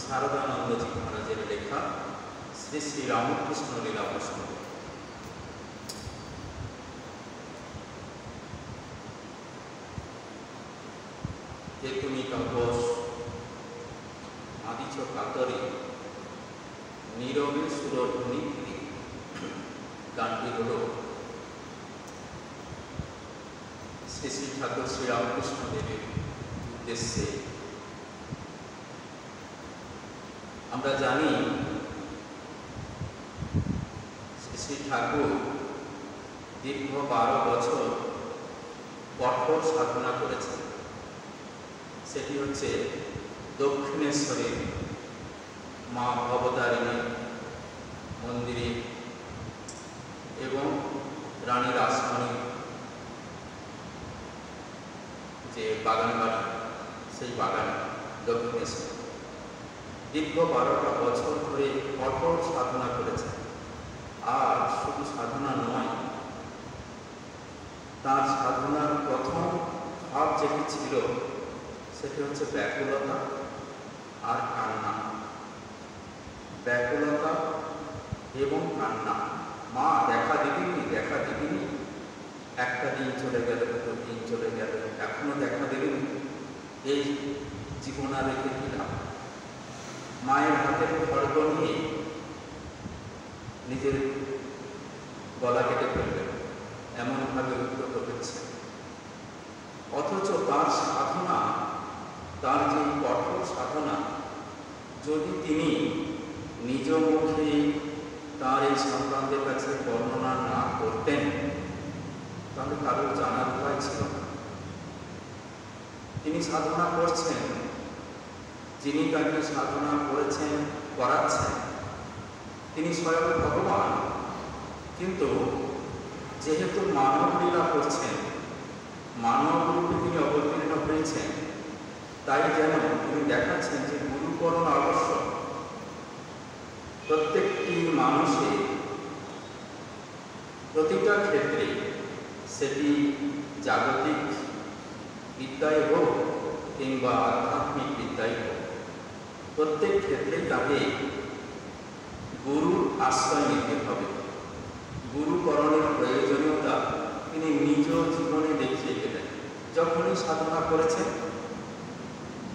শারদানন্দজি মহারাজের লেখা শ্রী শ্রী রামকৃষ্ণ লীলা প্রসঙ্গ। যে তুমি তাপস আদিচ কাতরে নীরবে সুরধ্বনি ফিরি, গানটি হল শ্রী শ্রী ঠাকুর শ্রী রামকৃষ্ণ দেবের উদ্দেশ্যে। আমরা জানি শ্রী শ্রী ঠাকুর দীর্ঘ 12 বছর কঠোর সাধনা করেছেন। সেটি হচ্ছে দক্ষিণেশ্বরের মা ভবতারিণী মন্দিরে এবং রানী রাসমণি যে বাগান বাড়ি, সেই বাগানে দক্ষিণেশ্বর দীর্ঘ 12টা বছর ধরে কঠোর সাধনা করেছেন। আর শুধু সাধনা নয়, তার সাধনার প্রথম ভাব যেটি ছিল সেটি হচ্ছে ব্যাকুলতা আর কান্না। ব্যাকুলতা এবং কান্না, মা দেখা দিবিনি, দেখা দিবিনি, একটা দিন চলে গেল, 2 দিন চলে গেল, এখনো দেখা দিবিনি, এই জীবনা রেখে দিলাম। মায়ের হাতের খড়গ নিয়ে নিজের গলা কেটে ফেললেন, এমনভাবে উদ্যত হচ্ছে। অথচ তার সাধনা, তার যে কঠোর সাধনা, যদি তিনি নিজ মুখে তার এই সন্তানদের কাছে বর্ণনা না করতেন তাহলে কারোর জানার উপায় ছিল না। তিনি সাধনা করছেন, যিনি তাকে সাধনা করেছেন, করাচ্ছেন, তিনি স্বয়ং ভগবান। কিন্তু যেহেতু মানব লীলা করছেন, মানব রূপে তিনি অবতীর্ণ হয়েছেন, তাই যেন তিনি দেখাচ্ছেন যে গুরুকরণ আবশ্যক। প্রত্যেকটি মানুষের প্রতিটা ক্ষেত্রে, সেটি জাগতিক বিদ্যায় হোক কিংবা আধ্যাত্মিক বিদ্যায় হোক, প্রত্যেক ক্ষেত্রেই তাকে গুরুর আশ্রয় নিতে হবে। গুরুকরণের প্রয়োজনীয়তা তিনি নিজ জীবনে দেখিয়ে গেলেন। যখনই সাধনা করেছেন,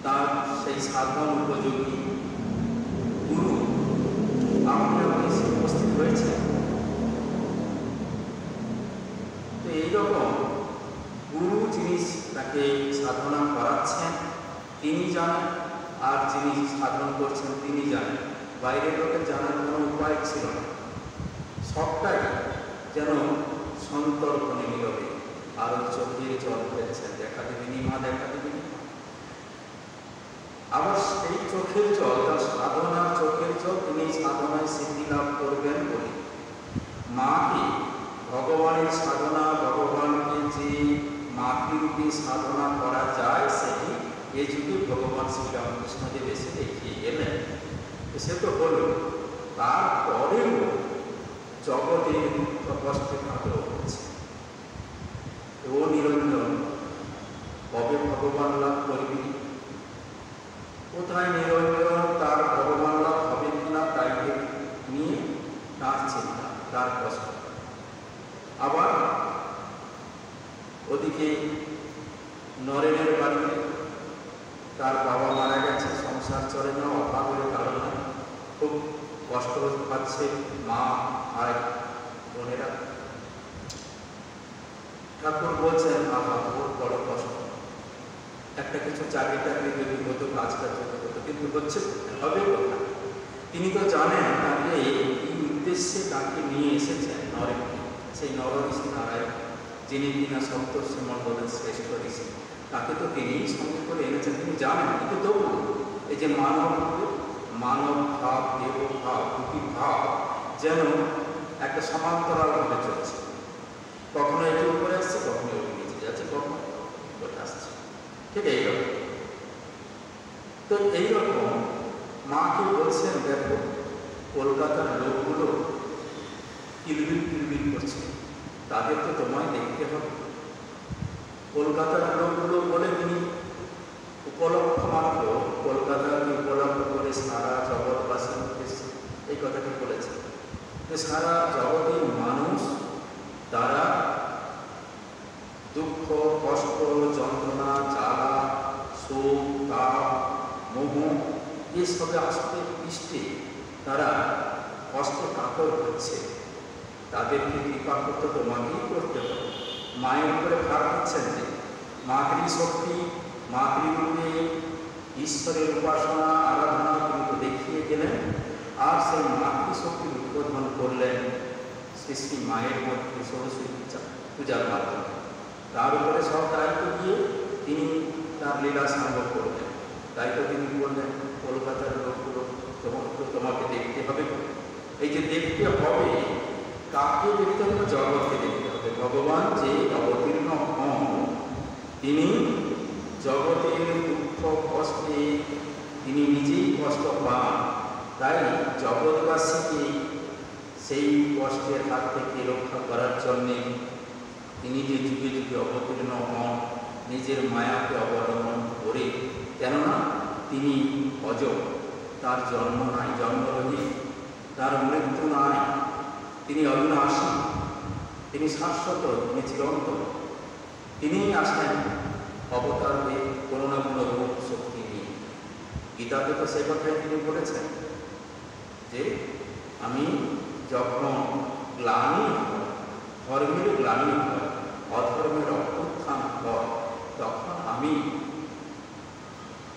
তার সেই সাধন উপযোগী গুরু আমাদের উপস্থিত হয়েছে। তো এইরকম গুরু যিনি তাকে সাধনা করাচ্ছেন তিনি জানেন, আর যিনি সাধন করছেন তিনি জানেন। বাইরের লোকের জানার কোনো উপায় ছিল না। সবটাই যেন সন্তর্পণে নীরবে আরো চোখের জল ফেলছেন, দেখা দিবিনি মা, দেখা দিবিনি। আবার সেই চোখের জল, তার সাধনার চোখের জল, তিনি সাধনায় সিদ্ধি লাভ করবেন বলে মাকে, ভগবানের সাধনা, ভগবানকে যে মাতৃরূপী সাধনা করা যায়, সেটি এই যুগে ভগবান শ্রী রামকৃষ্ণদেব এসে দেখিয়ে গেলেন। সে তো হল, তারপরেও জগতের কষ্টে কাতর হচ্ছে। ও নিরঞ্জন, কবে ভগবান লাভ করবি? কোথায় নিরঞ্জন? তার ভগবান লাভ হবে কিনা তাই নিয়ে তার চিন্তা, তার কষ্ট। আবার ওদিকে নরেনের বাড়িতে তার বাবা মারা গেছে, সংসার চলে না, অভাবের কারণে খুব কষ্ট পাচ্ছে মা আর বোনেরা। ঠাকুর বলছেন, আহা, ওর বড় কষ্ট, একটা কিছু চাকরি টাকরি যদি হতো, কাজ কাজ হতো, কিন্তু হচ্ছে হবে কোথায়? তিনি তো জানেন তাকে এই উদ্দেশ্যে তাকে নিয়ে এসেছেন নরেনকে, সেই নরঋষি নারায়ণ, যিনি কিনা সপ্তর্ষি মণ্ডলের শ্রেষ্ঠ ঋষি, তাকে তো তিনি সঙ্গে করে এনেছেন। তিনি জানেন, কিন্তু তবু এই যে মানব ভাব, দেব ভাব, দুটি ভাব যেন একটা সমান্তরালভাবে চলছে। কখনো এটি উপরে আসছে, কখনো এটি নিচে যাচ্ছে, কখনো উপরে আসছে, ঠিক এইরকম। তো এইরকম মাকে বলছেন, দেখো কলকাতার লোকগুলো কিলবিল কিলবিল করছে, তাদের তো তোমায় দেখতে হবে। কলকাতার লোকগুলো বলে তিনি উপলক্ষ মাত্র কলকাতাকে উপলক্ষ করে স্নান সারা জগতের মানুষ তারা দুঃখ, কষ্ট, যন্ত্রণা, জ্বালা, শোক, তাপ, মোহ এসবে আসতে পৃষ্ঠে তারা কষ্টে কাতর হচ্ছে। তাদেরকে কৃপা করতে তোমাকেই করতে হবে। মায়ের উপরে ভার দিচ্ছেন যে মাতৃশক্তি, মাতৃরূপে ঈশ্বরের উপাসনা আরাধনা তিনি তো দেখিয়ে গেলেন, আর সেই মাতৃশক্তির উদ্বোধন করলেন শ্রী শ্রী মায়ের মধ্যে সরস্বতী পূজার মাধ্যমে। তার উপরে সব দায়িত্ব দিয়ে তিনি তার লীলা সাঙ্গ করলেন। তাই তো তিনি বললেন কলকাতার লোকগুলো তোমাকে দেখতে হবে। এই যে দেখতে হবে, কাকে দেখতে হবে? জগৎকে দেখতে হবে। ভগবান যে অবতীর্ণ হন তিনি জগতের দুঃখ কষ্টে তিনি নিজেই কষ্ট পান। তাই জগৎবাসীকে সেই কষ্টের হাত থেকে রক্ষা করার জন্যে তিনি যে যুগে যুগে অবতীর্ণ হন নিজের মায়াকে অবলম্বন করে। কেননা তিনি অজর, তার জন্ম নাই, জন্মরহিত, তার মৃত্যু নাই, তিনি অবিনাশী, তিনি শাশ্বত, তিনি চিরন্তন। তিনিই আসেন অবতার হয়ে কোনো না কোনো রূপ শক্তি নিয়ে। গীতাতে তো সে কথাই তিনি বলেছেন যে আমি যখন গ্লানি হয়, ধর্মের গ্লানি হয়, অধর্মের অভ্যুত্থান হয়, তখন আমি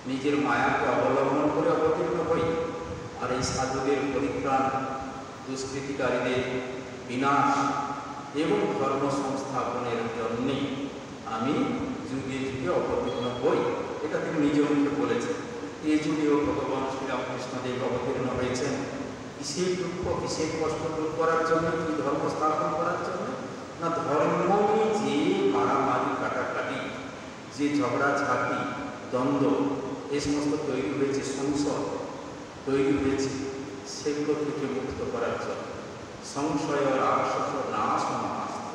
নিজের মায়াকে অবলম্বন করে অবতীর্ণ হই। আর এই সাধুদের পরিত্রাণ, দুষ্কৃতিকারীদের বিনাশ এবং ধর্ম সংস্থাপনের জন্যে আমি যুগে যুগে অবতীর্ণ হই। এটা তিনি নিজ মুখে বলেছেন। এই যুগেও ভগবান শ্রীরামকৃষ্ণদেব অবতীর্ণ হয়েছেন কিসের দুঃখ, কিসের কষ্ট দূর করার জন্য, কি ধর্ম স্থাপন করার জন্য? না, ধর্ম যে মারামারি, কাটাকাটি, যে ঝগড়াঝাটি, দ্বন্দ্ব এই সমস্ত তৈরি হয়েছে, সংশয় তৈরি হয়েছে, সেগুলো থেকে মুক্ত করার জন্য সংশয় রাক্ষস নাশ মহাস্ত্র,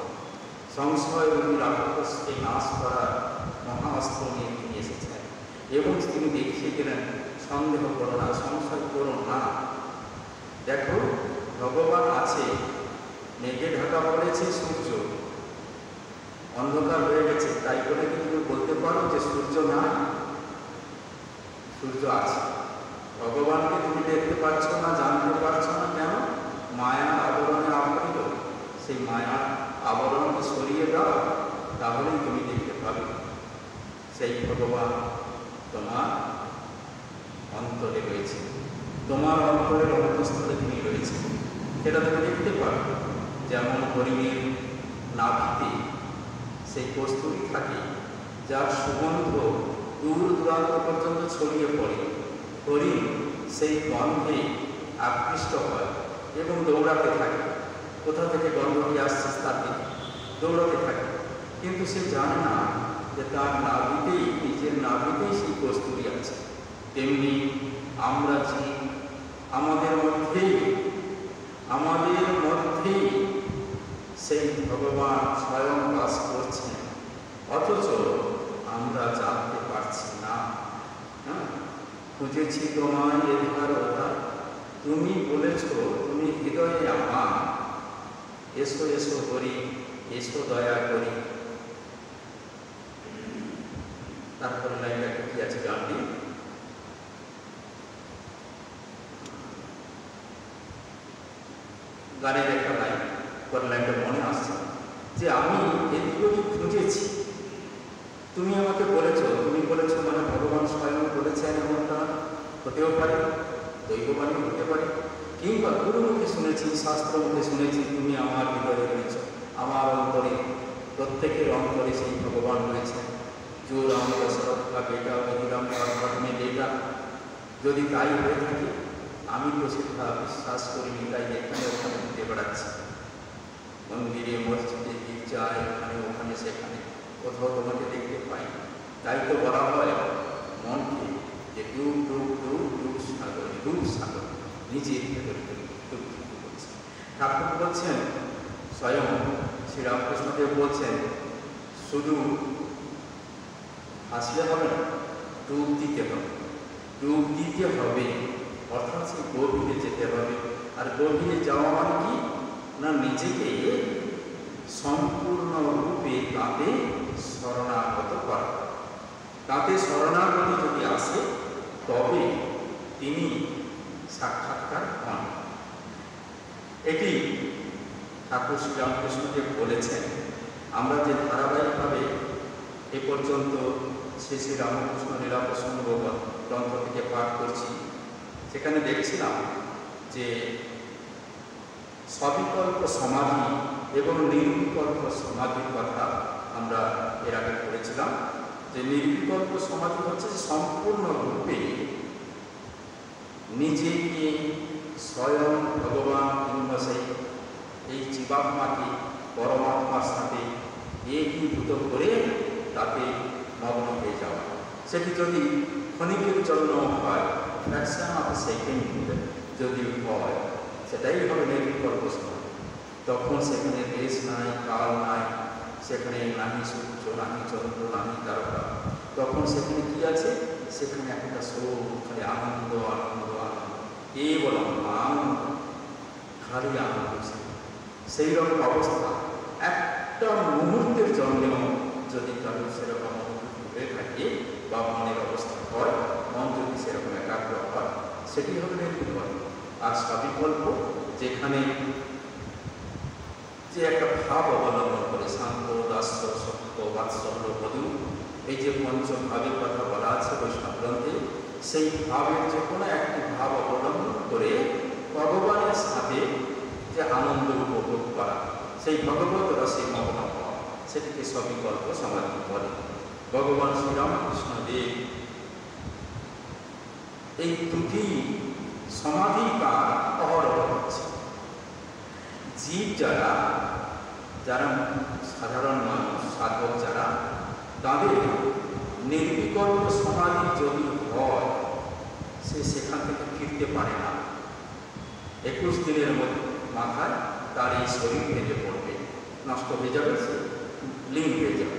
সংশয় রাক্ষসকে নাশ করার মহাস্ত্র নিয়ে তিনি এসেছেন। এবং তিনি দেখিয়ে গেলেন সন্দেহ করো না, সংশয় করো না। দেখো ভগবান আছে, মেঘে ঢাকা পড়েছে, সূর্য অন্ধকার হয়ে গেছে, তাই বলে কি তুমি বলতে পারো যে সূর্য নাই? সূর্য আছে। ভগবানকে তুমি দেখতে পাচ্ছ না, জানতে পারছো না, কেন? মায়া আবরণে আবৃত। সেই মায়া আবরণকে সরিয়ে দাও, তাহলেই তুমি দেখতে পাবে সেই ভগবান তোমার অন্তরে রয়েছে, তোমার অন্তরের অন্তঃস্থলে তিনি রয়েছে। সেটা তুমি দেখতে পাবে। যেমন হরিণের নাভিতে সেই কস্তুরী থাকে, যার সুগন্ধ দূর দূরান্ত পর্যন্ত ছড়িয়ে পড়ে। হরিণ সেই গন্ধে আকৃষ্ট হয় এবং দৌড়াতে থাকে। কোথা থেকে গন্ধটি আসছে তার দিকে দৌড়াতে থাকে, কিন্তু সে জানে না যে তার নাভিতেই, নিজের নাভিতেই সেই কস্তুরী আছে। তেমনি আমরা যে আমাদের মধ্যেই সেই ভগবান স্বয়ং বাস করছেন, অথচ আমরা জানতে পারছি না। খুঁজেছি তোমায় এধার ওধার, তুমি বলেছ তুমি হৃদয়ে আমার, এসো এসো হরি, এসো দয়া করি। তারপরে লাইনটা কি আছে গানটি? গানের একটা লাইন, পরের লাইনটা মনে আসছে যে আমি এদিকে খুঁজেছি, তুমি আমাকে বলেছ, তুমি বলেছ মানে ভগবান স্বয়ং বলেছেন। এমনটা হতেও পারে, দৈববাণী হতে পারে, কিংবা গুরু মুখে শুনেছি, শাস্ত্র মুখে শুনেছি, তুমি আমার হৃদয়ে রয়েছ, আমার অন্তরে, প্রত্যেকের অন্তরে সেই ভগবান রয়েছেন। जो राम दशरथ का बेटा वही राम भागवत में बेटा। যদি তাই হয়ে থাকে, আমি তো সেটা বিশ্বাস করিনি, তাই এখানে ওখানে ঘুরে বেড়াচ্ছি, মন্দিরে মসজিদে গির্জায় এখানে ওখানে সেখানে, কোথাও তোমাকে দেখতে পাই। তাই তো বলা হয় মনকে যে ডুব ডুব ডুব ডুব সাগর, ডুব সাগর, নিজের ভেতরে ডুব করছে। ঠাকুর বলছেন, স্বয়ং শ্রীরামকৃষ্ণদেব বলছেন, শুধু আসলে হবে না, ডুব দিতে হবে। ডুব দিতে হবে অর্থাৎ সেই গভীরে যেতে হবে। আর গভীরে যাওয়া মানে কি? ওনার নিজেকে সম্পূর্ণ রূপে তাতে শরণাগত করা। তাতে শরণাগত যদি আসে তবে তিনি সাক্ষাৎকার হন। এটি ঠাকুর শ্রীরামকৃষ্ণদেব বলেছেন। আমরা যে ধারাবাহিকভাবে এ পর্যন্ত শ্রী শ্রী রামকৃষ্ণ লীলা প্রসঙ্গ গ্রন্থ থেকে পাঠ করছি, সেখানে দেখছিলাম যে সবিকল্প সমাধি এবং নির্বিকল্প সমাধির কথা আমরা এর আগে পড়েছিলাম। যে নির্বিকল্প সমাধি হচ্ছে সম্পূর্ণরূপে নিজেকে স্বয়ং ভগবান কিংবা এই জীবাত্মাকে পরমাত্মার সাথে একীভূত করে তাতে মগ্ন হয়ে যাওয়া। সেটি যদি ক্ষণিকের জন্য হয়, ফ্র্যাকশন অফ এ সেকেন্ড যদি হয়, সেটাই হবে নির্বিকল্প সমাধি। তখন সেখানে দেশ নাই, কাল নাই, সেখানে নাহি সূর্য, নাহি চন্দ্র, নাহি তারকা। তখন সেখানে কি আছে? সেখানে একটা সুখ, খালি আনন্দ আনন্দ আনন্দ, কেবল আনন্দ, খালি আনন্দ। সেই রকম অবস্থা একটা মুহূর্তের জন্মেও যদি কারো সেরকম হয়ে থাকে বা মনের অবস্থা হয়, মন যদি সেরকম একাগ্র হয়, সেটি হবে নির্বিকল্প। আর সবিকল্প যেখানে যে একটা ভাব অবলম্বন করে শান্ত, দাস্য, সত্য, বাৎসল্য, মধু, এই যে পঞ্চভাবের কথা বলা আছে বৈষ্ণব গ্রন্থে, সেই ভাবের যে কোনো একটি ভাব অবলম্বন করে ভগবানের সাথে যে আনন্দ উপভোগ করা, সেই ভগবত রসে মগ্ন হওয়া, সেটিকে সবিকল্প সমাধি বলে। ভগবান শ্রীরামকৃষ্ণ দেব এই দুটি সমাধি কার অহরহ হচ্ছে। জীব যারা সাধারণ মানুষ, সাধক যারা, তাদের নির্বিকল্প সমাধি যদি হয়, সে সেখান থেকে ফিরতে পারে না। 21 দিনের মাথায় তার এই শরীর ভেঙে পড়বে, নষ্ট হয়ে যাবে, সে লীন হয়ে যাবে।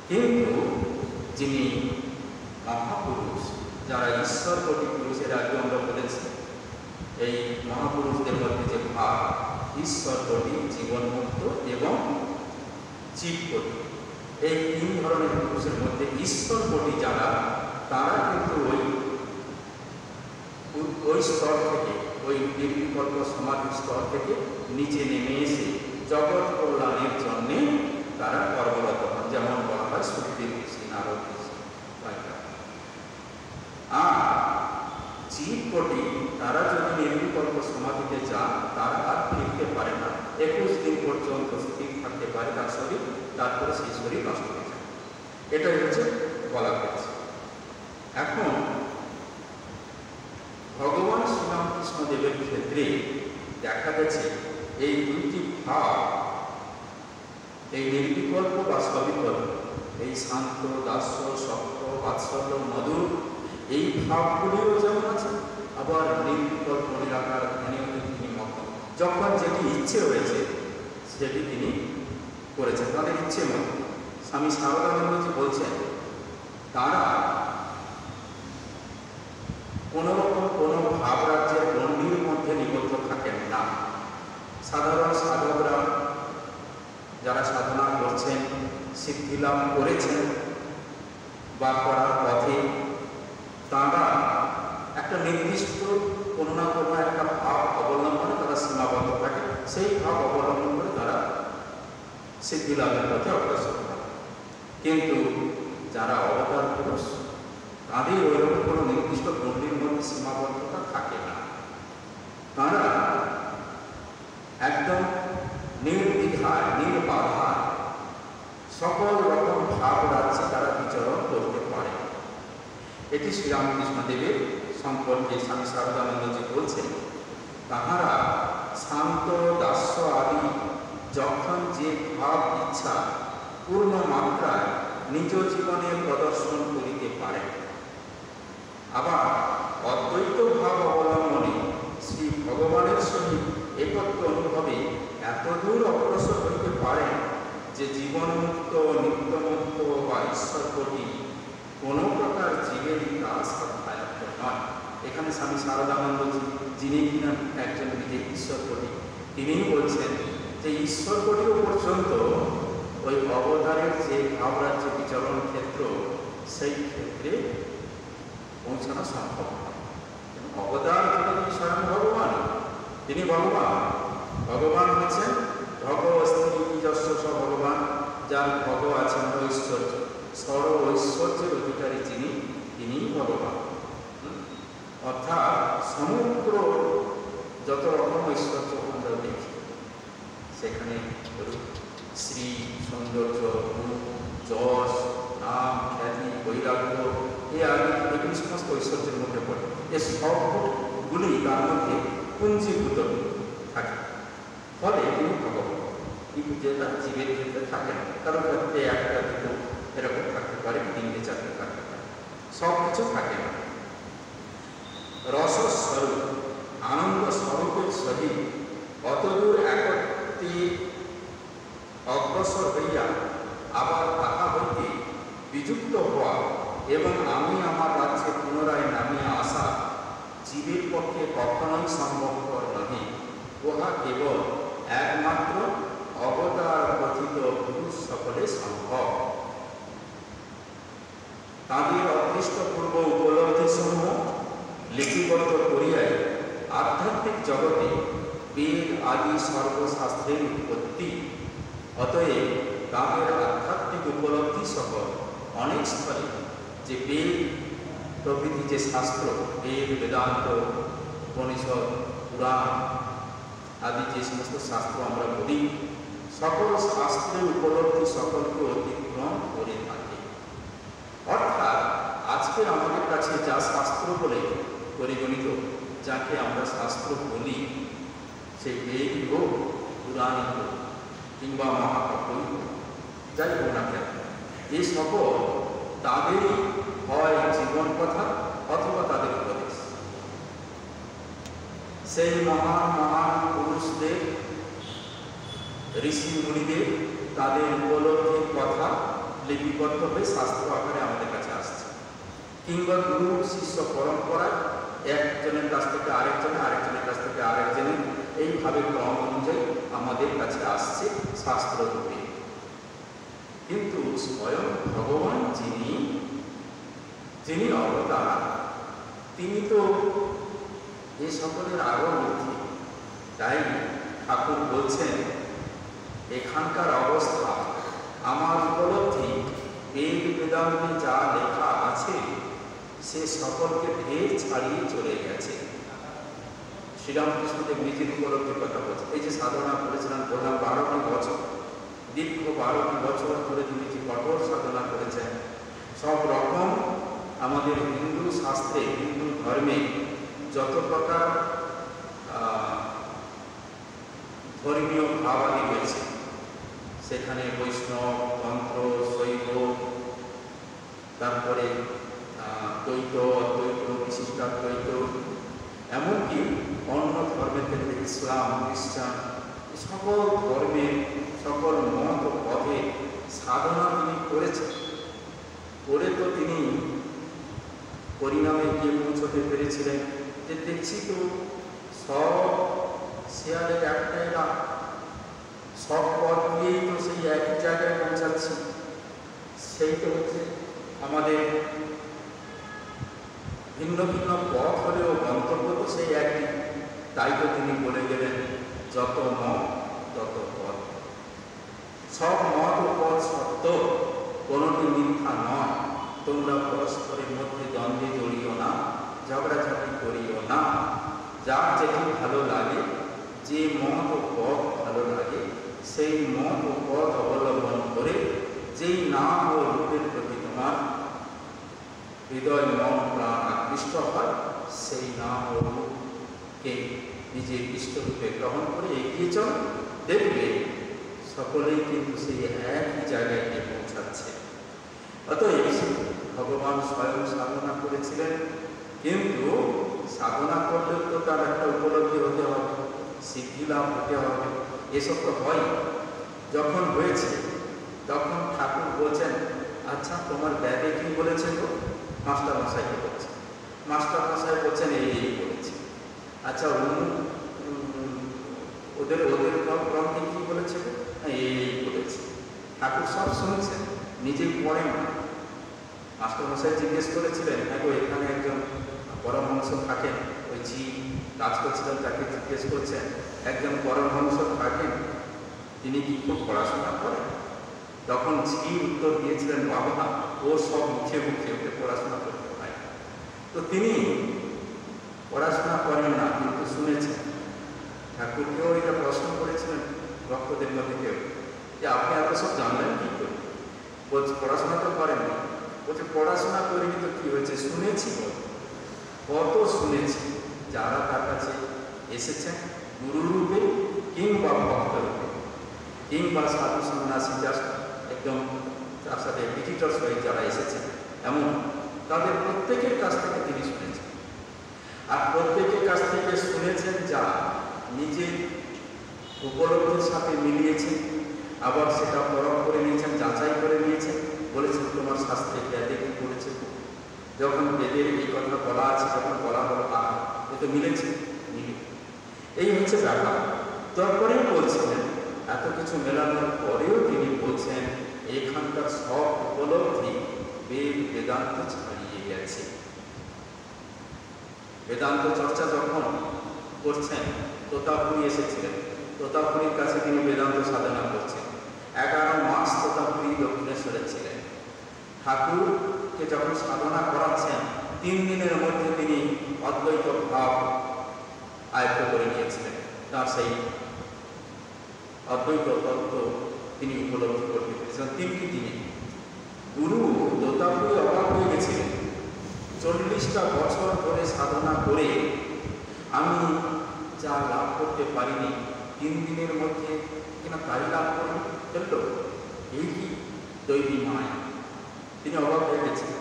কিন্তু যিনি মহাপুরুষ, যারা ঈশ্বরকোটি পুরুষের আগে আমরা বলেছি, এই মহাপুরুষদের মধ্যে যে ভাব ঈশ্বরকোটি, জীবনমুক্ত এবং জীবকোটি, এই তিন ধরনের পুরুষের মধ্যে ঈশ্বরকোটি যারা, তারা কিন্তু ওই স্তর থেকে, ওই নির্বিকল্প সমাধির স্তর থেকে নিচে নেমে এসে জগৎ কল্যাণের জন্যে তারা কর্মরত হন। যেমন বলা হয় সুখদেব ঋষি, নারদ ঋষি। আর জীবকোটি তারা যদি নির্বিকল্প সমাধিতে যান, তারা আর ফিরতে পারে না। 21 দিন পর্যন্ত স্থির থাকতে পারে তার শরীর, তারপরে সেই শরীর নষ্ট হয়ে যায়। এটাই হচ্ছে বলা হয়েছে। এখন ভগবান শ্রীরামকৃষ্ণ দেবের ক্ষেত্রে দেখা গেছে এই দুইটি ভাব, এই নির্বিকল্প বা সবিকল্প, এই শান্ত, দাস্য, সত্য, বাৎসল্য, মধুর, এই ভাবগুলিও যেমন আছে, আবার নির্বিকল্প নিরাকার ধ্যানেও তিনি মগ্ন। যখন যেটি ইচ্ছে হয়েছে সেটি তিনি করেছেন, তাদের ইচ্ছে মতো। স্বামী শারদানন্দজি বলছেন, তারা কোনোরকম কোনো ভাব রাজ্যের গণ্ডির মধ্যে নিবদ্ধ থাকেন না। সাধারণ সাধকরা যারা সাধনা করছেন, সিদ্ধিলাভ করেছেন বা করার পথে, তারা একটা নির্দিষ্ট কোনো না কোনো একটা ভাব অবলম্বনে তারা সীমাবদ্ধ থাকে। সেই ভাব অবলম্বন করে তারা সিদ্ধিলাভের পথে অগ্রসর হয়। কিন্তু যারা অবতার পুরুষ, তাদের ওইরকম কোনো নির্দিষ্ট গণ্ডির মধ্যে সীমাবদ্ধতা থাকে না। তারা একদম নির্দ্বিধায়, নির্বাধায় সকল রকম ভাব রাজ্যে তারা বিচরণ করতে পারে। এটি শ্রীরামকৃষ্ণ দেবের সম্পর্কে স্বামী শারদানন্দজি বলছেন, তাহারা শান্ত, দাস্য আদি যখন যে ভাব ইচ্ছা পূর্ণ মাত্রায় নিজ জীবনে প্রদর্শন করিতে পারে, আবার অদ্বৈত ভাব অবলম্বনে শ্রী ভগবানের সহিত একত্ব অনুভবে এতদূর অগ্রসর হইতে পারে যে জীবনমুক্ত, নিত্যমুক্ত বা ঈশ্বরকোটি কোনো প্রকার জীবেরই তার সাধ্যায়ত্ত নয়। এখানে স্বামী শারদানন্দজি, যিনি কিনা একজন নিজে ঈশ্বরকোটি, তিনিই বলছেন যে ঈশ্বর কোটিও পর্যন্ত ওই অবতারের যে ভাবরাজ্য বিচরণ ক্ষেত্র, সেই ক্ষেত্রে পৌঁছানো সম্ভব নয়। অবতার তিনি স্বয়ং ভগবান, তিনি ভগবান। ভগবান হচ্ছেন ভগবস্তি নিজস্ব ভগবান, যার ভগ আছেন ঐশ্বর্য, সর্ব ঐশ্বর্যের অধিকারী যিনি, তিনিই ভগবান। অর্থাৎ সমগ্র যত রকম ঐশ্বর্য আমরা দেখি, সেখানে শ্রী, সৌন্দর্য, রূপ, যশ, নাম, খ্যাতি, বৈরাগ্য, এগুলি সমস্ত ঐশ্বর্যের মধ্যে পড়ে। এ সবগুলি তার মধ্যে পুঞ্জীভূত থাকে। ফলে তিনি ভগবান, কিন্তু যেটা জীবের ক্ষেত্রে থাকে না। কারণ ক্ষেত্রে একটা দুটো এরকম থাকতে পারে, তিনটে চারটে থাকতে পারে, সব কিছু থাকে না। রসস্বরূপ, আনন্দ স্বরূপের সহিত অতদূর একত্রে অগ্রসর হইয়া আবার তাহা হইতে বিযুক্ত হওয়া এবং আমি আমার রাজ্যে পুনরায় নামিয়া আসা জীবের পক্ষে কখনোই সম্ভবপর নহে। উহা কেবল একমাত্র অবতার কথিত পুরুষ সকলে সম্ভব। তাঁদের অদৃষ্টপূর্ব উপলব্ধিসমূহ লিপিবদ্ধ করিয়াই আধ্যাত্মিক জগতে বেদ আদি সর্বশাস্ত্রের উৎপত্তি। অতএব তাঁদের আধ্যাত্মিক উপলব্ধি সহ অনেক স্থলে যে বেদ প্রভৃতি যে শাস্ত্র, বেদ, বেদান্ত, উপনিষদ, পুরাণ আদি যে সমস্ত শাস্ত্র আমরা বলি, সকল শাস্ত্রের উপলব্ধি সকলকে অতিক্রম করে থাকে। অর্থাৎ আজকে আমাদের কাছে যা শাস্ত্র বলে পরিগণিত, যাকে আমরা শাস্ত্র বলি, সেই বেদ হোক, পুরাণ হোক, কিংবা মহাকাব্যই হোক, যাই হোক না কেন, এই সকল তাদেরই হয় জীবন কথা অথবা তাদের উপদেশ। সেই মহান মহান পুরুষদের, ঋষি মুনিদের, তাদের উপলব্ধির কথা লিপিবদ্ধ হয়ে শাস্ত্র আকারে আমাদের কাছে আসছে। কিংবা গুরু শিষ্য পরম্পরায় একজনের কাছ থেকে আরেকজনে, আরেকজনের কাছ থেকে আরেকজনে, এইভাবে ক্রম অনুযায়ী আমাদের কাছে আসছে শাস্ত্র রূপে। কিন্তু স্বয়ং ভগবান যিনি অবতার, তিনি তো এ সকলের আরো ঊর্ধ্বে। তাই ঠাকুর বলছেন, এখানকার অবস্থা, আমার উপলব্ধি, বেদ বেদান্তে যা লেখা আছে সে সকলকে ঢের ছাড়িয়ে চলে গেছে। শ্রীরামকৃষ্ণদেব নিজের উপলব্ধির কথা বলছে। এই যে সাধনা করেছিলেন, বললাম 12টি বছর, দীর্ঘ 12টি বছর ধরে তিনি যে কঠোর সাধনা করেছেন, সব রকম আমাদের হিন্দু শাস্ত্রে, হিন্দু ধর্মে যত প্রকার ধর্মীয় ভাবাদি রয়েছে, সেখানে বৈষ্ণব, তন্ত্র, শৈব, তারপরে দ্বৈত, অদ্বৈত, বিশিষ্টাদ্বৈত, এমনকি অন্য ধর্মের ক্ষেত্রে ইসলাম, খ্রিস্টান, সকল ধর্মের সকল মত পথে সাধনা তিনি করেছেন। করে তো তিনি পরিণামে গিয়ে পৌঁছতে পেরেছিলেন যে দেখছি তো সব শেয়ারের একটাই লাভ, সব পথ দিয়েই তো সেই একই জায়গায় পৌঁছাচ্ছি। সেই তো হচ্ছে আমাদের ভিন্ন ভিন্ন পথ হলেও গন্তব্য তো সেই একই। তাই তো তিনি বলে গেলেন, যত মত তত পথ। সব মত ও পথ সত্য, কোনটি মিথ্যা নয়। তোমরা পরস্পরের মধ্যে দ্বন্দ্বে জড়িও না, ঝগড়াঝাটি করিও না। যার যেটি ভালো লাগে, যে মত ও পথ ভালো লাগে, সেই মত ও পথ অবলম্বন করে যেই নাম ও রূপের প্রতি তোমার হৃদয়, মন, প্রাণ আকৃষ্ট হয়, সেই নাম ও রূপকে নিজের ইষ্টরূপে গ্রহণ করে এগিয়ে চল। দেখবে সকলেই কিন্তু সেই একই জায়গায় গিয়ে পৌঁছাচ্ছে। অতএব ভগবান স্বয়ং সাধনা করেছিলেন, কিন্তু সাধনা করলেও তো তার একটা উপলব্ধি হতে হবে, সিদ্ধি লাভ হতে হবে। এসব তো হয়। যখন হয়েছে তখন ঠাকুর বলছেন, আচ্ছা তোমার ব্যাগে কি বলেছে গো? মাস্টার মশাইকে বলছে। মাস্টার মশাই বলছেন এই বলেছে। আচ্ছা ওদের ঠাকুর সব শুনছেন, নিজে পড়েন না। মাস্টারমশাই জিজ্ঞেস করেছিলেন, দেখো এখানে একজন পরমহংস থাকেন, ওই জি কাজ করছিলেন তাকে জিজ্ঞেস করছেন, একজন পরমহংস থাকেন, তিনি কি খুব পড়াশোনা করেন? তখন জি উত্তর দিয়েছিলেন, বাবা ও সব মুখে মুখে ওকে পড়াশোনা করতে হয়। তো তিনি পড়াশোনা করেন না, কিন্তু শুনেছেন। ঠাকুরকেও এটা প্রশ্ন করেছিলেন ভক্তদের মধ্যে কেউ, যে আপনি এত সব জানলেন কি করে? বলছে পড়াশোনা তো করেননি। বলছে পড়াশোনা করিনি তো কি হয়েছে, শুনেছি। কত শুনেছি, যারা তার কাছে এসেছেন গুরুরূপে কিংবা ভক্তরূপে কিংবা সাধু সন্ন্যাসী একদম তার সাথে ভিজিটর হয়ে যারা এসেছেন, এমন তাদের প্রত্যেকের কাছ থেকে তিনি শুনেছেন। আর প্রত্যেকের কাছ থেকে শুনেছেন যা নিজের উপলব্ধির সাথে মিলিয়েছেন, আবার সেটা পরখ করে নিয়েছেন, যাচাই করে নিয়েছেন, বলেছেন তোমার শাস্ত্রে বেদে কি করেছে। যখন বেদের এই কথা বলা আছে, যখন বলা হলো এ তো মিলেছে, মিলে এই হচ্ছে ব্যাপার। তারপরেও বলছিলেন, এত কিছু মেলানোর পরেও তিনি বলছেন এখানকার সব উপলব্ধি বেদ বেদান্ত ছাড়িয়ে গেছে। বেদান্ত চর্চা যখন করছেন, তোতাপুরী এসেছিলেন, তোতাপুরীর কাছে তিনি বেদান্ত সাধনা করছেন। 11 মাস তোতাপুরী দক্ষিণেশ্বরে ছিলেন। ঠাকুরকে যখন সাধনা করাচ্ছেন, 3 দিনের মধ্যে তিনি অদ্বৈত ভাব আয়ত্ত করে নিয়েছিলেন। তার সেই অদ্বৈত তত্ত্ব তিনি উপলব্ধি করতে পেরেছিলেন 3টি দিনে। গুরু তোতাপুরী অবাক হয়ে গেছিলেন, 40টা বছর ধরে সাধনা করে আমি যা লাভ করতে পারিনি 3 দিনের মধ্যে কিনা তাই লাভ করে ফেলল, এই কি দৈবী মায়া। তিনি অবাক হয়ে গেছেন।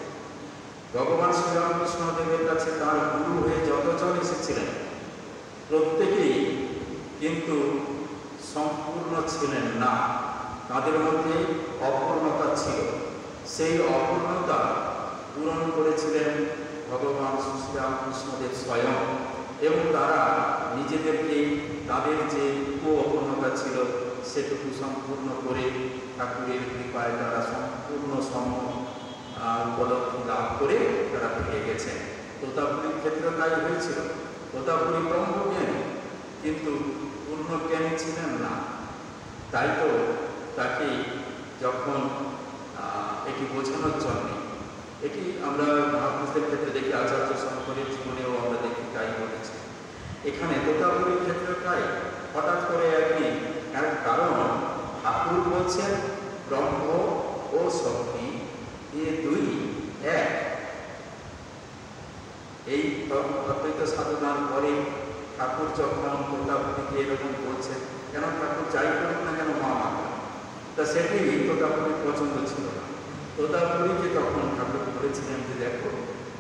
ভগবান শ্রীরামকৃষ্ণদেবের কাছে তার গুরু হয়ে যতজন এসেছিলেন প্রত্যেকেই কিন্তু সম্পূর্ণ ছিলেন না, তাদের মধ্যে অপূর্ণতা ছিল। সেই অপূর্ণতা পূরণ করেছিলেন ভগবান শ্রীরামকৃষ্ণদেব স্বয়ং, এবং তারা নিজেদেরকে তাদের যে অপূর্ণতা ছিল সেটুকু সম্পূর্ণ করে ঠাকুরের কৃপায় তারা সম্পূর্ণ উপলব্ধি লাভ করে তারা ফিরে গেছেন। তোতাপুরীর ক্ষেত্রে তাই হয়েছিল। তোতাপুরী ব্রহ্মজ্ঞানী, কিন্তু পূর্ণজ্ঞানী ছিলেন না। তাই তো তাকে যখন এটি বোঝানোর জন্য, এটি আমরা মহাপুরুষদের ক্ষেত্রে দেখি, আচার্য শঙ্করের জীবনেও আমরা দেখি তাই ঘটেছে। এখানে তোতাপুরীর ক্ষেত্রটাই হঠাৎ করে একদিন, কারণ ঠাকুর বলছেন ব্রহ্ম ও শক্তি এ দুই এক। এই অদ্বৈত সাধনার পরে ঠাকুর যখন তোতাপুরীকে এরকম বলছেন, কেন ঠাকুর যাই করুক না কেন মা মাতা, তা সেটি তোতাপুরীর পছন্দ ছিল না। তোতাপুরীকে তখন ঠাকুর বলেছিলেন যে দেখো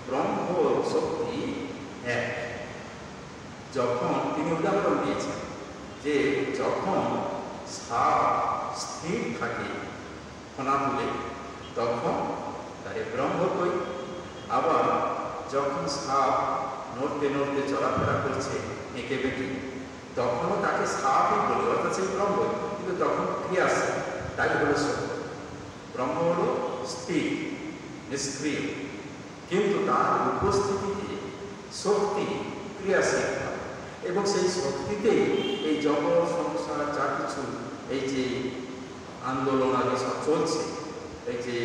ব্রহ্ম শক্তি এক। যখন তিনি উদাহরণ দিয়েছেন যে যখন সাপ স্থির থাকে ফনা তুলে, তখন তারে ব্রহ্ম কই। আবার যখন সাপ নড়তে নড়তে চলাফেরা করছে এঁকে বেঁকে, তখনও তাকে সাপই বলি, অর্থাৎ সেই ব্রহ্ম, কিন্তু তখন ক্রিয়া আসে, তাই হলো সত্য। ব্রহ্ম হলো স্থির নিষ্ক্রিয়, কিন্তু তার উপস্থিতিতে শক্তি ক্রিয়াশীল হয়, এবং সেই শক্তিতেই এই জগৎ সংসার যা কিছু এই যে আন্দোলন আগে সব চলছে, এই যে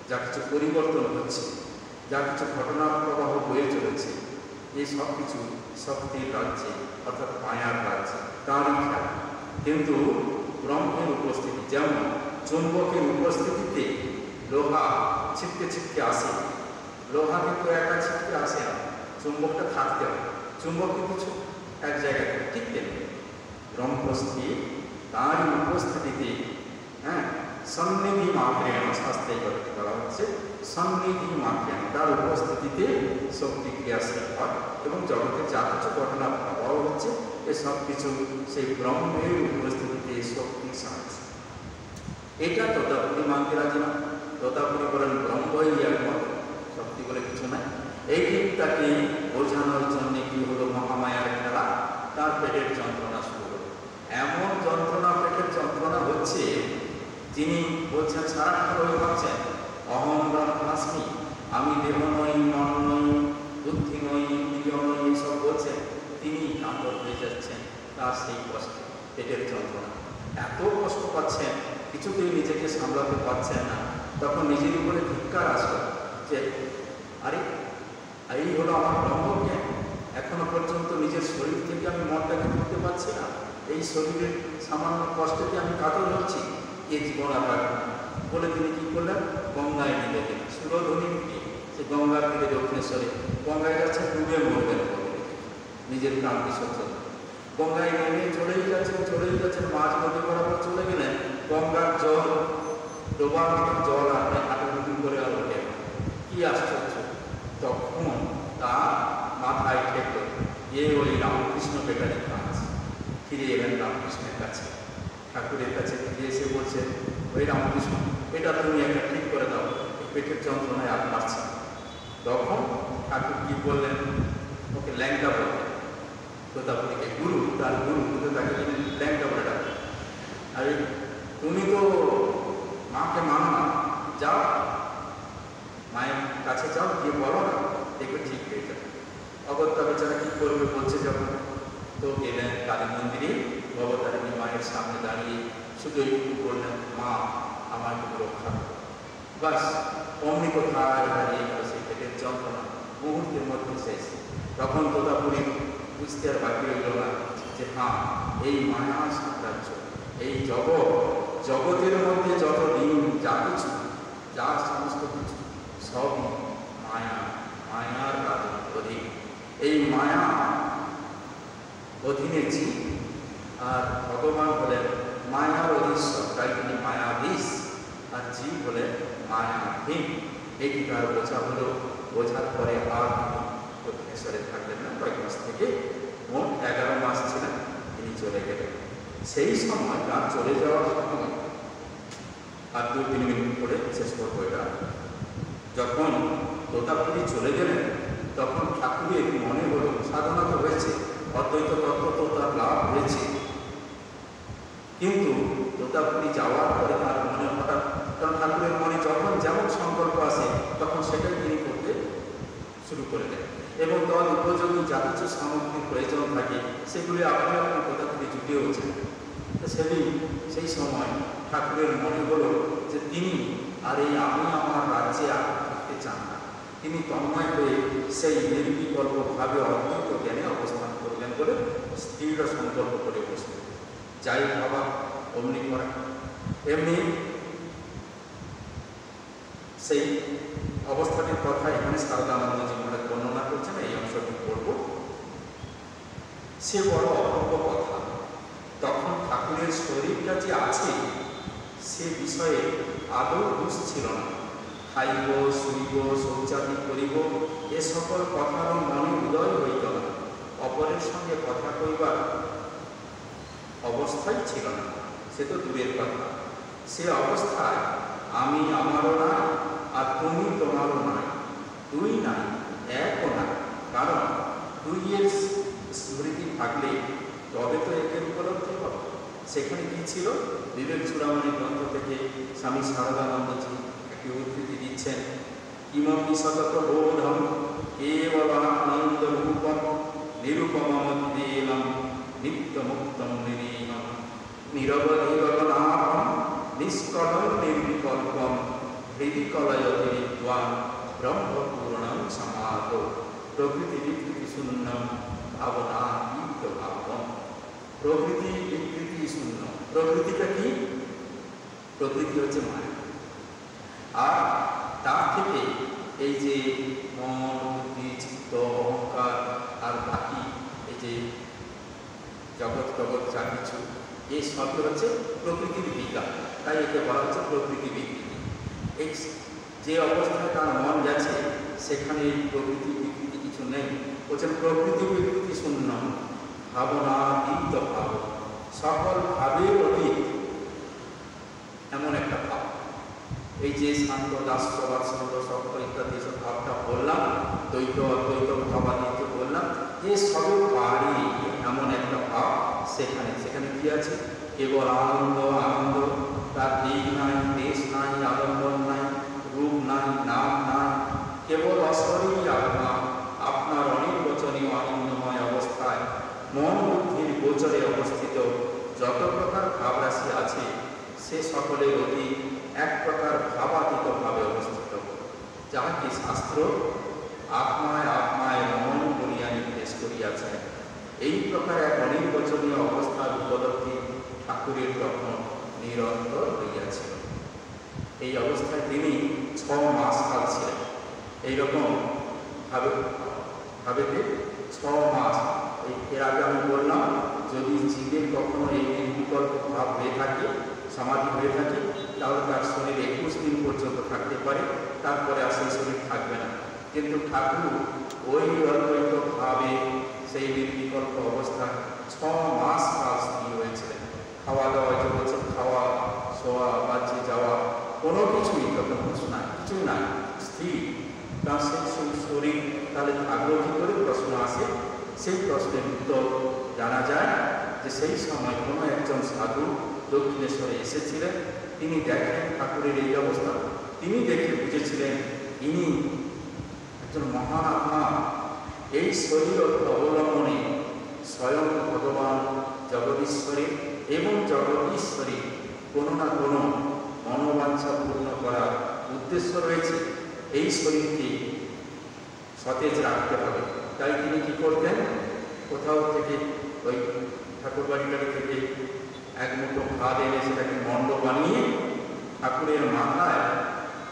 যা কিছু পরিবর্তন হচ্ছে, যা কিছু ঘটনা প্রবাহ বয়ে চলেছে, এই সব কিছু শক্তির রাজ্যে অর্থাৎ মায়ার রাজ্যে তারই খেলা। কিন্তু ব্রহ্মের উপস্থিতি, যেমন চুম্বকের উপস্থিতিতে লোহা ছিটকে ছিটকে আসে, লোহা কিন্তু একা ছিটকে আসে না, চুম্বকটা থাকতে হবে, চুম্বক কিন্তু এক জায়গায় ঠিক তেমনি ব্রহ্মস্থির তারই উপস্থিতিতে, সন্নিধি মাত্রেণ, শাস্ত্রে বলা হচ্ছে সন্নিধি মাত্রেণ, তার উপস্থিতিতে শক্তি ক্রিয়াশীল হয়, এবং জগতে যা কিছু ঘটনা প্রবাহ হচ্ছে এ সব কিছু সেই ব্রহ্মের উপস্থিতিতে শক্তি সাহায্য। এটা তোতাপুরী মানতে রাজি না। তোতাপুরী বলেন ব্রহ্মই একমাত্র, শক্তি বলে কিছু নাই। এই তাকে বোঝানোর জন্য কি হলো, মহামায়ার খেলা, তার পেটের যন্ত্রণা শুরু হলো। এমন যন্ত্রণা, পেটের যন্ত্রণা হচ্ছে, তার সেই কষ্ট, পেটের যন্ত্রণা, এত কষ্ট পাচ্ছেন, কিছুতেই নিজেকে সামলাতে পারছেন না। তখন নিজের উপরে ধিক্কার আসলো যে আরে এই হলো আমার ব্রহ্মজ্ঞান, এখনো পর্যন্ত নিজের শরীর থেকে আমি মনটাকে তুলতে পারছি না, এই শরীরের সামান্য কষ্টকে আমি কাতর হচ্ছি, এ জীবন আবার বলে তিনি কি করলেন, গঙ্গায় নেমে গেলেন। সুরধ্বনি নিয়ে সে গঙ্গার তীরে দক্ষিণেশ্বরে গঙ্গায় যাচ্ছে, ডুবে মরবেন নিজের প্রাণ বিসর্জন। গঙ্গায় নেমে চলেই যাচ্ছেন, মাঝ নদী বরাবর চলে গেলেন। গঙ্গার জল, ডোবার জল আপনি হাঁটাহাঁটি করে আর ওঠে, কি আশ্চর্য! তখন তার মাথায় ঠেকল ওই রামকৃষ্ণ বেটারের কাজ। ফিরে এলেন রামকৃষ্ণের কাছে, ঠাকুরের কাছে ফিরে এসে বলছে, ওই রামকৃষ্ণ, এটা তুমি একটা ঠিক করে দাও, পেটের যন্ত্রণায় আর পারছে। তখন ঠাকুর কি বললেন, ওকে ল্যাংটা বললেন, তোতাপুরীকে গুরু, তার গুরু, কিন্তু তাকে ল্যাংটা বলে ডাকলেন। আরে তুমি তো মাকে মানো না, যাও মায়ের কাছে যাও, গিয়ে বলো না, দেখবে ঠিক হয়ে যাবে। অগত্যা বেচারা কি করবে বলছে যখন, তো গেলেন কালী মন্দিরে, ভবতারিণী মায়ের সামনে দাঁড়িয়ে শুধু একটু বললেন, মা আমার একটু রক্ষা করো। বাস অমনি কোথায় হারিয়ে গেল সেই পেটের যন্ত্রণা, মুহূর্তের মধ্যে শেষ। তখন তোতাপুরী বুঝতে আর বাকি রইল না যে হ্যাঁ, এই মায়া সাম্রাজ্য, এই জগতের মধ্যে যত দিন যা কিছু, যা সমস্ত কিছু সবই মায়া, মায়ার অধীন। এই মায়া অধীনে জীব, আর ভগবান হলেন মায়ার অধীশ্বর, তাই তিনি মায়াধীশ, আর জীব হলেন মায়াধীন। এটি তার বোঝা হলো। বোঝার পরে আর দক্ষিণেশ্বরে থাকলেন না, কয়েক মাস থেকে, মোট 11 মাস ছিলেন, তিনি চলে গেলেন। সেই সময় তার চলে যাওয়ার সময়, আর 2-3 মিনিট পরে শেষ করবো এটা, যখন তোতাপুরী চলে গেলেন তখন ঠাকুরের মনে হলো সাধনা তো হয়েছে, অদ্বৈত তত্ত্ব তো তার লাভ হয়েছে, কিন্তু তোতাপুরী যাওয়ার পরে তার মনে হঠাৎ, কারণ ঠাকুরের মনে যখন যেমন সংকল্প আসে তখন সেটাই তিনি করতে শুরু করে দেন, এবং তদ উপযোগী যা কিছু সামগ্রীর প্রয়োজন থাকে সেগুলি আপনি আপনি কোথা থেকে জুটে হচ্ছেন। তো সেই সময় ঠাকুরের মনে হলো যে তিনি আর এই আমি আমার রাজ্যে আর থাকতে চান না, তিনি তন্ময় হয়ে সেই নির্বিকল্পভাবে অদ্বৈত জ্ঞানে অবস্থান করবেন বলে স্থির সংকল্প করে বসলেন। যাই ভাবা অমনি করা। এমনি সেই অবস্থাটির কথা এখানে সারদানন্দজি মহারাজ বর্ণনা করছেন, এই অংশটি পড়ব। সে বড় অপূর্ব কথা। তখন ঠাকুরের শরীরটা যে আছে সে বিষয়ে আদৌ হুঁশ ছিল না। খাইব, শুইব, শৌচাদি করিব, এ সকল কথারও মনে উদয় হইত না। অপরের সঙ্গে কথা কইবার অবস্থাই ছিল না, সে তো দূরের কথা। সে অবস্থায় আমি আমারও নাই, আর তুমি তোমারও নাই, দুই নাই, একও নাই। কারণ দুইয়ের স্মৃতি থাকলে তবে তো একের উপলব্ধি হবে। সেখানে কি ছিল? বিবেক চূড়ামণি গ্রন্থ থেকে স্বামী শারদানন্দজি একটি উদ্ধৃতি দিচ্ছেন, কিমপি সতত বোধম কেবলানন্দ রূপম নিরূপমদ্দেলম নিত্যমুক্তম নিরীহম নিরবধি গগনাভম নিষ্কলম নির্বিকল্পম হৃদি কলয়তি বিদ্বান ব্রহ্মপূর্ণম সমাদ প্রকৃতি বিকৃতি শূন্যম ভাবনাতীত ভাবম। প্রকৃতি বিকৃতি শূন্য। প্রকৃতিটা কি? প্রকৃতি হচ্ছে মায়া। আর তার থেকে এই যে মন, বুদ্ধি, চিত্ত, অহংকার আর বাকি এই যে জগৎ যা কিছু, এই সবই হচ্ছে প্রকৃতির বিকার। তাই একে বলা হচ্ছে প্রকৃতি বিকৃতি। এই যে অবস্থায় তার মন গেছে সেখানে প্রকৃতি বিকৃতি কিছু নেই। বলছেন প্রকৃতি বিকৃতি শূন্য ভাবনাতীত ভাব, সকল ভাবের অতীত এমন একটা ভাব। এই যে শান্ত, দাস্য, বাৎসল্য, সত্য ইত্যাদি সব ভাবটা বললাম, দ্বৈত অদ্বৈত ভাবাতীত বললাম, এ সবের পারি এমন একটা ভাব সেখানে কি আছে? কেবল আনন্দ, আনন্দ, তার দিক নাই, দেশ নাই, আলম্বন নাই, রূপ নাই, নাম নাই, কেবল অশরীরী আপনার অনির্বচনীয় আনন্দময় অবস্থায় মন বুদ্ধির গোচরে অবস্থা সে সকলে অতি এক প্রকার ভাবাতীত ভাবে অবস্থিত, যাহাকে শাস্ত্র আত্মায় আত্মায় মন করিয়া নির্দেশ করিয়াছেন। এই প্রকার এক অনির্বচনীয় অবস্থার উপলব্ধি ঠাকুরের তখন নিরন্তর হইয়াছিল। এই অবস্থায় তিনি 6 মাস কাল ছিলেন। এইরকম ভাবেতে 6 মাস। এর আগে আমি বললাম, যদি জীবের কখনো এই নির্বিকল্প ভাব হয়ে থাকে, সমাধি হয়ে থাকে, তাহলে তার শরীর 21 দিন পর্যন্ত থাকতে পারে, তারপরে আর সেই শরীর থাকবে না। কিন্তু ঠাকুর ওই অদ্বৈত ভাবে সেই নির্বিকল্প অবস্থা 6 মাস কাল স্থির হয়েছিলেন। খাওয়া দাওয়া, যে বলছেন খাওয়া, শোয়া, বাচ্চে যাওয়া, কোনো কিছুই তখন কিছু নাই, কিছুই নাই, স্থির। কারণ সেই শরীর তাহলে আগ্রহী করে প্রশ্ন আসে। সেই প্রশ্নের উত্তর জানা যায় যে সেই সময় কোনো একজন সাধু দক্ষিণেশ্বরে এসেছিলেন। তিনি দেখেন ঠাকুরের এই অবস্থা, তিনি দেখে বুঝেছিলেন ইনি একজন মহান আত্মা। এই শরীর অবলম্বনে স্বয়ং ভগবান জগদীশ্বরী এবং জগদীশ্বরী কোনো না কোনো মনোবাঞ্ছা পূর্ণ করার উদ্দেশ্য রয়েছে। এই শরীরকে সতেজ রাখতে হবে। তাই তিনি কি করতেন, কোথাও থেকে ওই ঠাকুরবাড়িটারি থেকে এক মুঠো ভাত এনে সেটাকে মণ্ড বানিয়ে ঠাকুরের মাথায়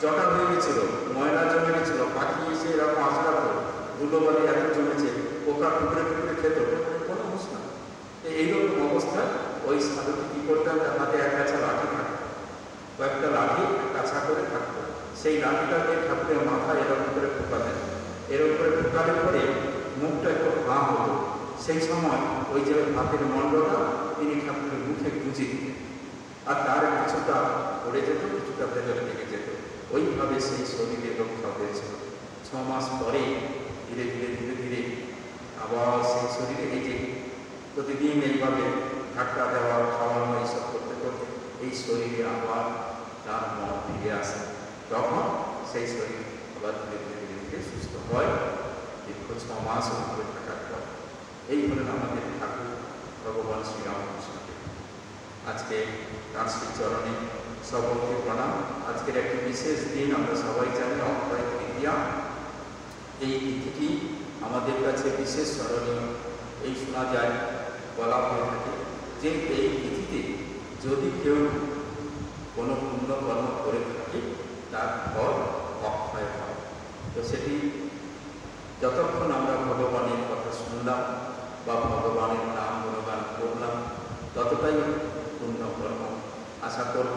জটা হয়ে গেছিল, ময়লা জমে গেছিল, পাখি এসে এরকম আসলাতো, ধুলোবালি এত জমেছে, পোকা টুকরে টুকরে খেত, কোনো হুঁশ না। এইরকম অবস্থায় ওই সাধুকে কি করতেন, তার হাতে এক কাছা লাঠি থাকতো, কয়েকটা লাঠি কাছা করে থাকতো। সেই লাঠিটাকে ঠাকুরের মাথায় এরকম করে ঢোকাতেন। এরকম করে ঢোকালে পরে মুখটা একটু ভাঁ হতো। সেই সময় ওই যে ভাতের মণ্ডটা তিনি ঠাকুরের মুখে গুঁজে দিতেন, আর তার কিছুটা পড়ে যেত, কিছুটা ভেতরে লেগে যেত। ওইভাবে সেই শরীরে রক্ষা হয়েছিল। 6 মাস পরে ধীরে ধীরে ধীরে ধীরে আবার সেই শরীরে এই যে প্রতিদিন এইভাবে ধাক্কা দেওয়া, খাওয়ানো, এইসব করতে করতে এই শরীরে আবার তার মন ফিরে আসে। তখন সেই শরীর আবার ধীরে ধীরে ধীরে ধীরে সুস্থ হয়। দীর্ঘ 6 মাস ওইভাবে থাকার পর এই হলেন আমাদের ঠাকুর ভগবান শ্রীরামকৃষ্ণকে। আজকে তাঁর শ্রীচরণে সবকে প্রণাম। আজকের একটি বিশেষ দিন, আমরা সবাই জানি অক্ষয় তৃতীয়া। এই তিথিটি আমাদের কাছে বিশেষ স্মরণীয়। এই শোনা যায়, বলা হয়ে থাকে যে এই তিথিতে যদি কেউ কোনো পুণ্যকর্ম করে থাকে তার ফল অক্ষয় হয়। তো সেটি যতক্ষণ আমরা ভগবানের কথা শুনলাম বা ভগবানের নাম গুণগান করলাম, ততটাই পুণ্যকর্ম। আশা করব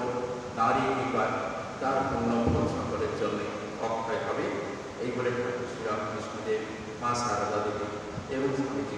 তাঁরই কৃপায় তার পুণ্যফল সকলের জন্য অক্ষয় হবে। এই বলে ঠাকুর শ্রীরামকৃষ্ণদেব, মা সারদা দেবী এবং স্বামীজি